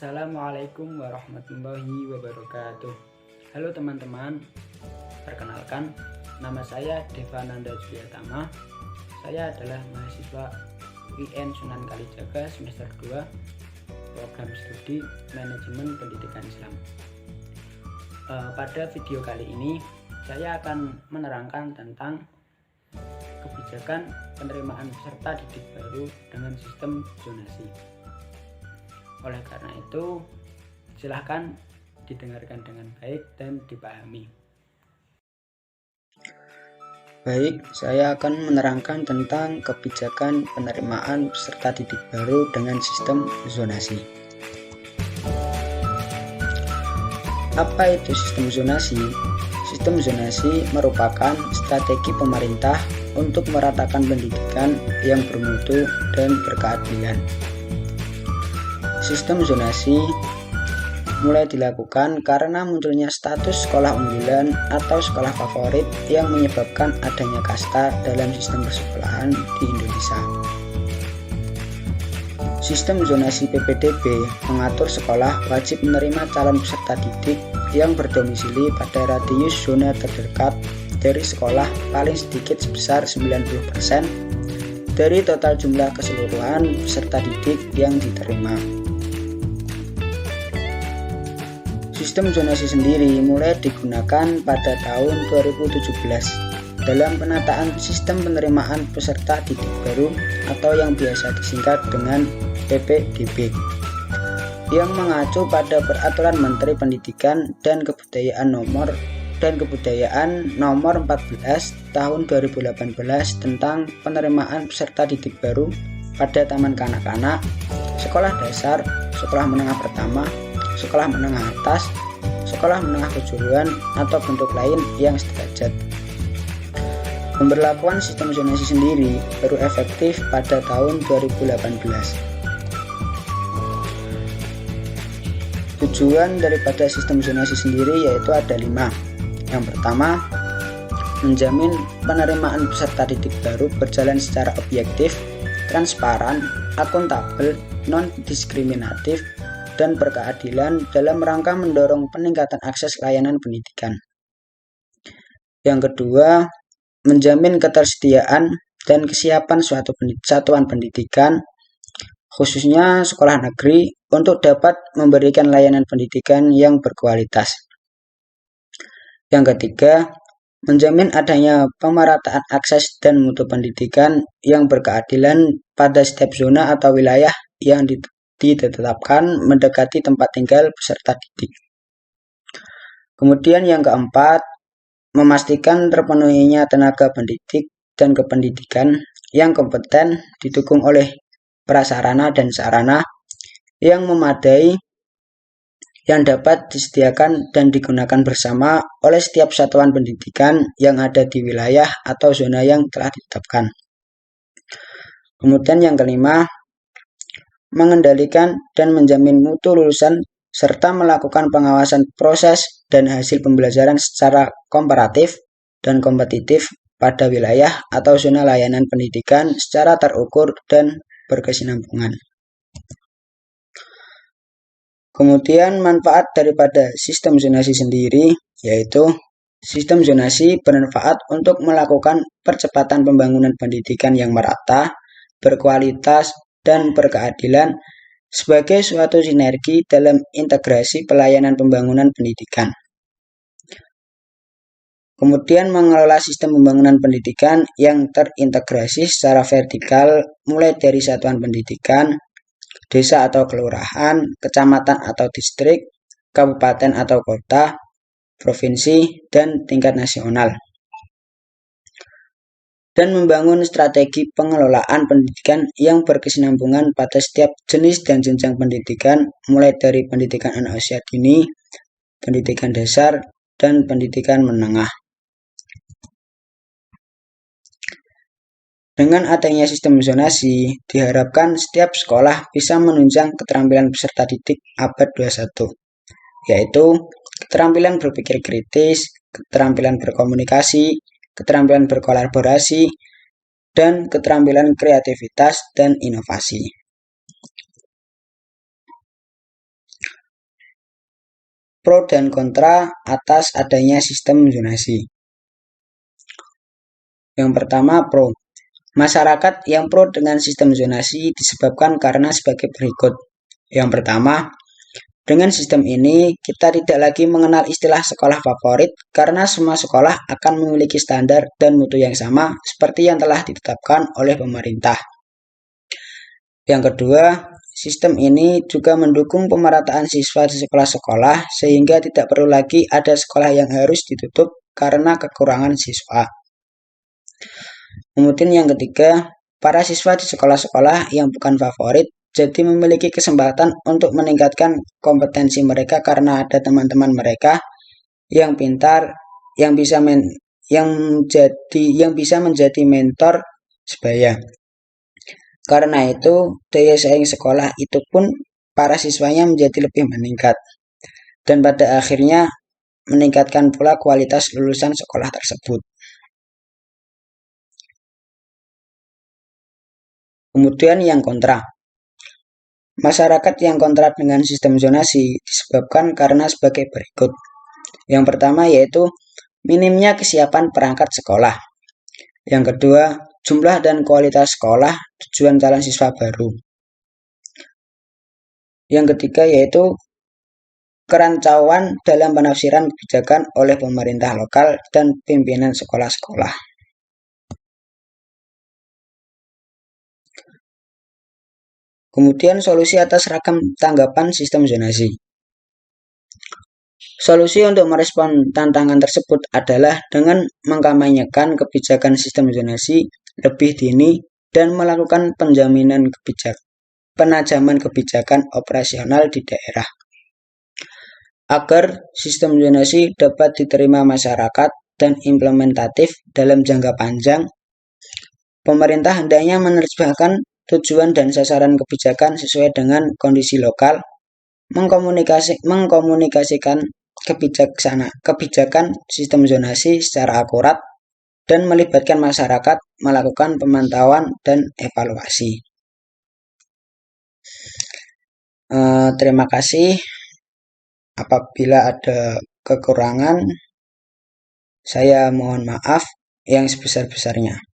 Assalamualaikum warahmatullahi wabarakatuh. Halo teman-teman, perkenalkan nama saya Devananda Juliatama. Saya adalah mahasiswa UIN Sunan Kalijaga semester 2 program studi Manajemen Pendidikan Islam. Pada video kali ini saya akan menerangkan tentang kebijakan penerimaan peserta didik baru dengan sistem zonasi. Oleh karena itu, silahkan didengarkan dengan baik dan dipahami. Baik, saya akan menerangkan tentang kebijakan penerimaan peserta didik baru dengan sistem zonasi. Apa itu sistem zonasi? Sistem zonasi merupakan strategi pemerintah untuk meratakan pendidikan yang bermutu dan berkeadilan. Sistem zonasi mulai dilakukan karena munculnya status sekolah unggulan atau sekolah favorit yang menyebabkan adanya kasta dalam sistem persekolahan di Indonesia. Sistem zonasi PPDB mengatur sekolah wajib menerima calon peserta didik yang berdomisili pada radius zona terdekat dari sekolah paling sedikit sebesar 90% dari total jumlah keseluruhan peserta didik yang diterima. Sistem zonasi sendiri mulai digunakan pada tahun 2017 dalam penataan sistem penerimaan peserta didik baru atau yang biasa disingkat dengan PPDB, yang mengacu pada Peraturan Menteri Pendidikan dan Kebudayaan Nomor 14 Tahun 2018 tentang penerimaan peserta didik baru pada taman kanak-kanak, sekolah dasar, sekolah menengah pertama, sekolah menengah atas, sekolah menengah kejuruan, atau bentuk lain yang sederajat. Pemberlakuan sistem zonasi sendiri baru efektif pada tahun 2018. Tujuan daripada sistem zonasi sendiri yaitu ada 5. Yang pertama, menjamin penerimaan peserta didik baru berjalan secara objektif, transparan, akuntabel, non-diskriminatif, dan berkeadilan dalam rangka mendorong peningkatan akses layanan pendidikan. Yang kedua, menjamin ketersediaan dan kesiapan suatu satuan pendidikan, khususnya sekolah negeri, untuk dapat memberikan layanan pendidikan yang berkualitas. Yang ketiga, menjamin adanya pemerataan akses dan mutu pendidikan yang berkeadilan pada setiap zona atau wilayah yang ditetapkan mendekati tempat tinggal peserta didik. Kemudian yang keempat, memastikan terpenuhinya tenaga pendidik dan kependidikan yang kompeten didukung oleh prasarana dan sarana yang memadai yang dapat disediakan dan digunakan bersama oleh setiap satuan pendidikan yang ada di wilayah atau zona yang telah ditetapkan. Kemudian yang kelima, mengendalikan dan menjamin mutu lulusan serta melakukan pengawasan proses dan hasil pembelajaran secara komparatif dan kompetitif pada wilayah atau zona layanan pendidikan secara terukur dan berkesinambungan. Kemudian manfaat daripada sistem zonasi sendiri yaitu sistem zonasi bermanfaat untuk melakukan percepatan pembangunan pendidikan yang merata, berkualitas, dan berkeadilan sebagai suatu sinergi dalam integrasi pelayanan pembangunan pendidikan. Kemudian mengelola sistem pembangunan pendidikan yang terintegrasi secara vertikal mulai dari satuan pendidikan, desa atau kelurahan, kecamatan atau distrik, kabupaten atau kota, provinsi, dan tingkat nasional. Dan membangun strategi pengelolaan pendidikan yang berkesinambungan pada setiap jenis dan jenjang pendidikan, mulai dari pendidikan anak usia dini, pendidikan dasar, dan pendidikan menengah. Dengan adanya sistem zonasi, diharapkan setiap sekolah bisa menunjang keterampilan peserta didik abad 21, yaitu keterampilan berpikir kritis, keterampilan berkomunikasi, keterampilan berkolaborasi, dan keterampilan kreativitas dan inovasi. pro dan kontra atas adanya sistem zonasi. Yang pertama, pro. Masyarakat yang pro dengan sistem zonasi disebabkan karena sebagai berikut. Yang pertama, dengan sistem ini kita tidak lagi mengenal istilah sekolah favorit karena semua sekolah akan memiliki standar dan mutu yang sama seperti yang telah ditetapkan oleh pemerintah. Yang kedua, sistem ini juga mendukung pemerataan siswa di sekolah-sekolah sehingga tidak perlu lagi ada sekolah yang harus ditutup karena kekurangan siswa. Kemudian yang ketiga, para siswa di sekolah-sekolah yang bukan favorit jadi memiliki kesempatan untuk meningkatkan kompetensi mereka karena ada teman-teman mereka yang pintar, yang bisa menjadi mentor sebaya. Karena itu, daya saing sekolah itu pun para siswanya menjadi lebih meningkat dan pada akhirnya meningkatkan pula kualitas lulusan sekolah tersebut. Kemudian yang kontra. Masyarakat yang kontra dengan sistem zonasi disebabkan karena sebagai berikut. Yang pertama yaitu minimnya kesiapan perangkat sekolah. Yang kedua, jumlah dan kualitas sekolah tujuan calon siswa baru. Yang ketiga yaitu kerancauan dalam penafsiran kebijakan oleh pemerintah lokal dan pimpinan sekolah-sekolah. Kemudian solusi atas ragam tanggapan sistem zonasi. Solusi untuk merespon tantangan tersebut adalah dengan mengkampanyekan kebijakan sistem zonasi lebih dini dan melakukan penajaman kebijakan operasional di daerah. Agar sistem zonasi dapat diterima masyarakat dan implementatif dalam jangka panjang, pemerintah hendaknya menerjemahkan tujuan dan sasaran kebijakan sesuai dengan kondisi lokal, mengkomunikasikan kebijakan sistem zonasi secara akurat, dan melibatkan masyarakat melakukan pemantauan dan evaluasi. Terima kasih. Apabila ada kekurangan, saya mohon maaf yang sebesar-besarnya.